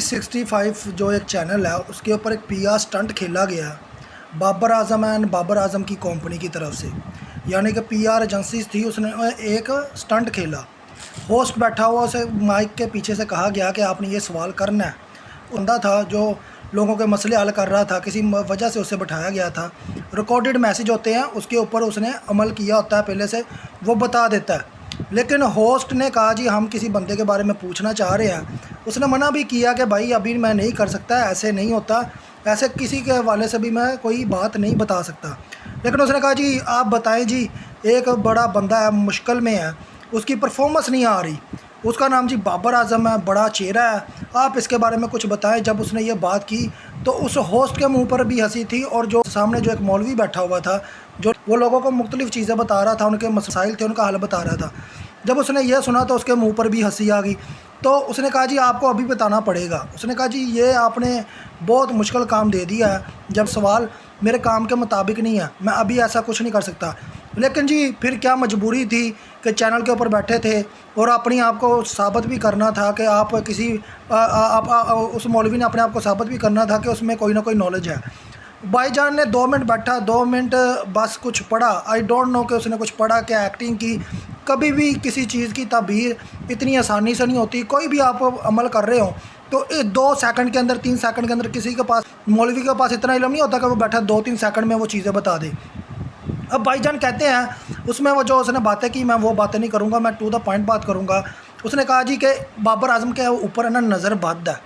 365 जो एक चैनल है उसके ऊपर एक पीआर स्टंट खेला गया है बाबर आजम एंड बाबर आजम की कंपनी की तरफ से। यानी कि पीआर एजेंसीज थी, उसने एक स्टंट खेला। होस्ट बैठा हुआ, उसे माइक के पीछे से कहा गया कि आपने ये सवाल करना है। बंदा था जो लोगों के मसले हल कर रहा था, किसी वजह से उसे बैठाया गया था। रिकॉर्डेड मैसेज होते हैं, उसके ऊपर उसने अमल किया होता है, पहले से वो बता देता है। लेकिन होस्ट ने कहा जी हम किसी बंदे के बारे में पूछना चाह रहे हैं। उसने मना भी किया कि भाई अभी मैं नहीं कर सकता, ऐसे नहीं होता, ऐसे किसी के हवाले से भी मैं कोई बात नहीं बता सकता। लेकिन उसने कहा जी आप बताएं जी, एक बड़ा बंदा है, मुश्किल में है, उसकी परफॉर्मेंस नहीं आ रही, उसका नाम जी बाबर आजम है, बड़ा चेहरा है, आप इसके बारे में कुछ बताएं। जब उसने ये बात की तो उस होस्ट के मुंह पर भी हंसी थी, और जो सामने जो एक मौलवी बैठा हुआ था, जो वो लोगों को मुख्तलिफ़ चीज़ें बता रहा था, उनके मसाइल थे, उनका हल बता रहा था। जब उसने यह सुना तो उसके मुंह पर भी हंसी आ गई। तो उसने कहा जी आपको अभी बताना पड़ेगा। उसने कहा जी ये आपने बहुत मुश्किल काम दे दिया है, जब सवाल मेरे काम के मुताबिक नहीं है, मैं अभी ऐसा कुछ नहीं कर सकता। लेकिन जी फिर क्या मजबूरी थी कि चैनल के ऊपर बैठे थे और अपनी आप को साबित भी करना था कि आप किसी उस मौलवी ने अपने आप को साबित भी करना था कि उसमें कोई ना कोई नॉलेज है। भाईजान ने 2 मिनट बैठा, 2 मिनट बस कुछ पढ़ा। आई डोंट नो कि उसने कुछ पढ़ा, क्या एक्टिंग की। कभी भी किसी चीज़ की ताबीर इतनी आसानी से नहीं होती। कोई भी आप अमल कर रहे हो तो 2 सेकंड के अंदर, 3 सेकंड के अंदर, किसी के पास, मौलवी के पास इतना इल्म नहीं होता कि वो बैठा 2-3 सेकंड में वो चीज़ें बता दे। अब भाईजान कहते हैं उसमें वो जो उसने बातें की, मैं वो बातें नहीं करूँगा, मैं टू द पॉइंट बात करूँगा। उसने कहा जी कि बाबर आजम के ऊपर है ना नज़र बद है,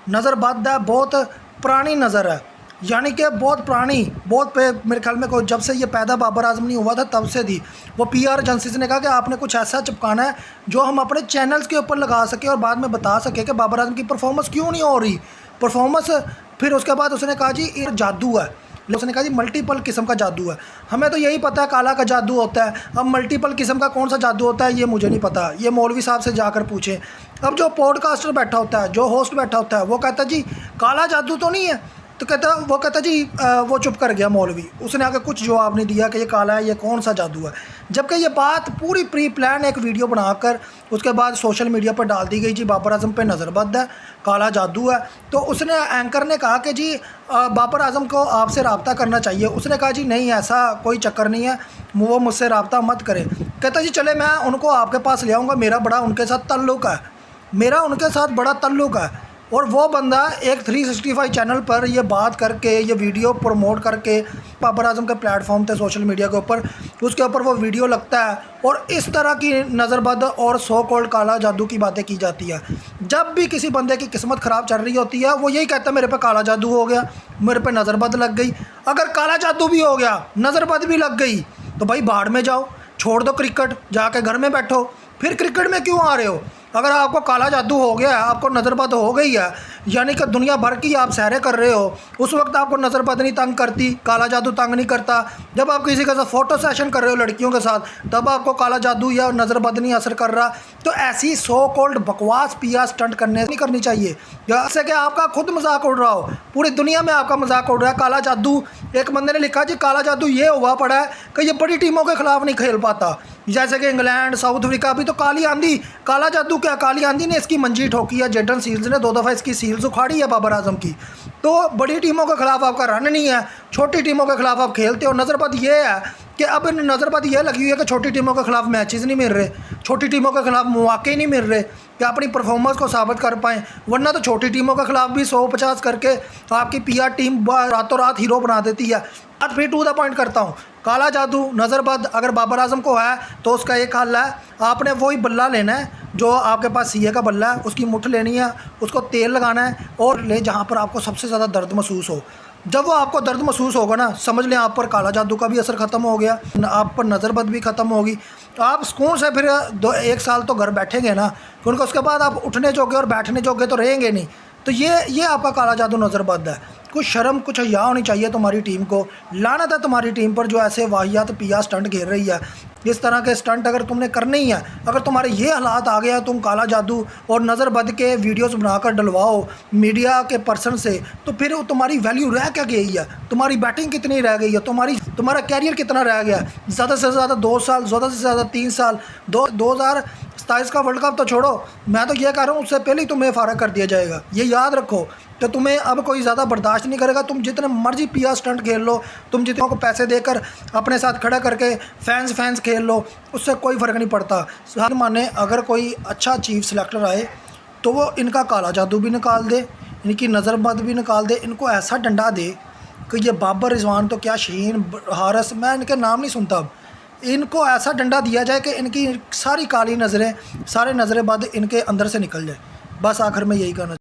नज़र बद है, बहुत पुरानी नज़र है। यानी कि बहुत पुरानी, बहुत मेरे ख्याल में कोई जब से ये पैदा बाबर आजम नहीं हुआ था तब से थी। वो पीआर एजेंसीज ने कहा कि आपने कुछ ऐसा चिपकाना है जो हम अपने चैनल्स के ऊपर लगा सके और बाद में बता सके कि बाबर आजम की परफॉर्मेंस क्यों नहीं हो रही, परफॉर्मेंस। फिर उसके बाद उसने कहा जी ये जादू है। उसने कहा जी मल्टीपल किस्म का जादू है। हमें तो यही पता है काला का जादू होता है, अब मल्टीपल किस्म का कौन सा जादू होता है ये मुझे नहीं पता, ये मौलवी साहब से जाकर पूछें। अब जो पॉडकास्टर बैठा होता है, जो होस्ट बैठा होता है, वो कहता है जी काला जादू तो नहीं है, तो वो कहता जी वो चुप कर गया मौलवी, उसने आगे कुछ जवाब नहीं दिया कि ये काला है, ये कौन सा जादू है। जबकि ये बात पूरी प्री प्लान एक वीडियो बनाकर उसके बाद सोशल मीडिया पर डाल दी गई जी बाबर आजम पे नज़रबंद है, काला जादू है। तो उसने, एंकर ने कहा कि जी बाबर आजम को आपसे रब्ता करना चाहिए। उसने कहा जी नहीं ऐसा कोई चक्कर नहीं है, वो मुझसे रब्ता मत करे। कहता जी चले मैं उनको आपके पास ले आऊँगा, मेरा बड़ा उनके साथ ताल्लुक़ है, मेरा उनके साथ बड़ा ताल्लुक़ है। और वो बंदा एक 365 चैनल पर ये बात करके, ये वीडियो प्रमोट करके, बाबर आजम के प्लेटफॉर्म थे सोशल मीडिया के ऊपर, उसके ऊपर वो वीडियो लगता है और इस तरह की नज़रबद और सो कॉल्ड काला जादू की बातें की जाती है। जब भी किसी बंदे की किस्मत ख़राब चल रही होती है वो यही कहता है मेरे पे काला जादू हो गया, मेरे पे नज़रबद लग गई। अगर काला जादू भी हो गया, नज़रबद भी लग गई, तो भाई बाहर में जाओ, छोड़ दो क्रिकेट, जाके घर में बैठो। फिर क्रिकेट में क्यों आ रहे हो? अगर आपको काला जादू हो गया है, आपको नज़रबद हो गई है, यानी कि दुनिया भर की आप सैरें कर रहे हो, उस वक्त आपको नज़रबद नहीं तंग करती, काला जादू तंग नहीं करता। जब आप किसी के साथ फ़ोटो सेशन कर रहे हो लड़कियों के साथ, तब आपको काला जादू या नज़रबद नहीं असर कर रहा। तो ऐसी सो कॉल्ड बकवास पीआर स्टंट नहीं करनी चाहिए, जैसे कि आपका खुद मजाक उड़ रहा हो, पूरी दुनिया में आपका मजाक उड़ रहा है। काला जादू, एक बंदे ने लिखा जी काला जादू ये हुआ पड़ा है कि ये बड़ी टीमों के खिलाफ नहीं खेल पाता, जैसे कि इंग्लैंड, साउथ अफ्रीका। अभी तो काली आंधी, काला जादू क्या, काली आंधी ने इसकी मंजी ठोकी है, जेडन सील्स ने 2 दफ़ा इसकी सील्स उखाड़ी है बाबर आजम की। तो बड़ी टीमों के खिलाफ आपका रन नहीं है, छोटी टीमों के खिलाफ आप खेलते हो। नज़रबद ये है कि अब नज़रबद ये लगी हुई है कि छोटी टीमों के खिलाफ मैचेस नहीं मिल रहे, छोटी टीमों के खिलाफ मौके नहीं मिल रहे कि अपनी परफॉर्मेंस को साबित कर पाएँ। वरना तो छोटी टीमों के खिलाफ भी 100-50 करके आपकी पीआर टीम रातों रात हीरो बना देती है। अब फिर टू द पॉइंट करता हूँ, काला जादू, नज़रबद अगर बाबर आजम को है तो उसका एक हल है, आपने वही बल्ला लेना है जो आपके पास सीए का बल्ला है, उसकी मुठ लेनी है, उसको तेल लगाना है और ले जहाँ पर आपको सबसे ज़्यादा दर्द महसूस हो। जब वो आपको दर्द महसूस होगा ना, समझ लें आप पर काला जादू का भी असर ख़त्म हो गया, आप पर नज़रबद भी ख़त्म होगी। आप सुकून से फिर 1 साल तो घर बैठेंगे ना, क्योंकि उसके बाद आप उठने जोगे और बैठने जोगे तो रहेंगे नहीं। तो ये आपका काला जादू नज़रबद है। कुछ शर्म, कुछ हया होनी चाहिए तुम्हारी टीम को। लानत है तुम्हारी टीम पर जो ऐसे वाहियात पीआर स्टंट घेर रही है। इस तरह के स्टंट अगर तुमने करने ही है, अगर तुम्हारे ये हालात आ गया, तुम काला जादू और नज़रबद के वीडियोस बनाकर डलवाओ मीडिया के पर्सन से, तो फिर तुम्हारी वैल्यू रह क्या गई है? तुम्हारी बैटिंग कितनी रह गई है? तुम्हारा कैरियर कितना रह गया? ज़्यादा से ज़्यादा 2 साल, ज़्यादा से ज़्यादा 3 साल। 2000 27 का वर्ल्ड कप तो छोड़ो, मैं तो ये कह रहा हूँ उससे पहले ही तुम्हें फ़ारग कर दिया जाएगा, ये याद रखो। तो तुम्हें अब कोई ज़्यादा बर्दाश्त नहीं करेगा, तुम जितने मर्जी पीआर स्टंट खेल लो, तुम जितनों को पैसे देकर अपने साथ खड़ा करके फैंस खेल लो, उससे कोई फ़र्क नहीं पड़ता। हर माने अगर कोई अच्छा चीफ सेलेक्टर आए तो वो इनका काला जादू भी निकाल दे, इनकी नज़रबद भी निकाल दे, इनको ऐसा डंडा दे कि ये बाबर रिजवान तो क्या, शीन, हारस, मैं इनके नाम नहीं सुनता, अब इनको ऐसा डंडा दिया जाए कि इनकी सारी काली नज़रें, सारे नज़रें बद इनके अंदर से निकल जाए। बस आखिर में यही कहना।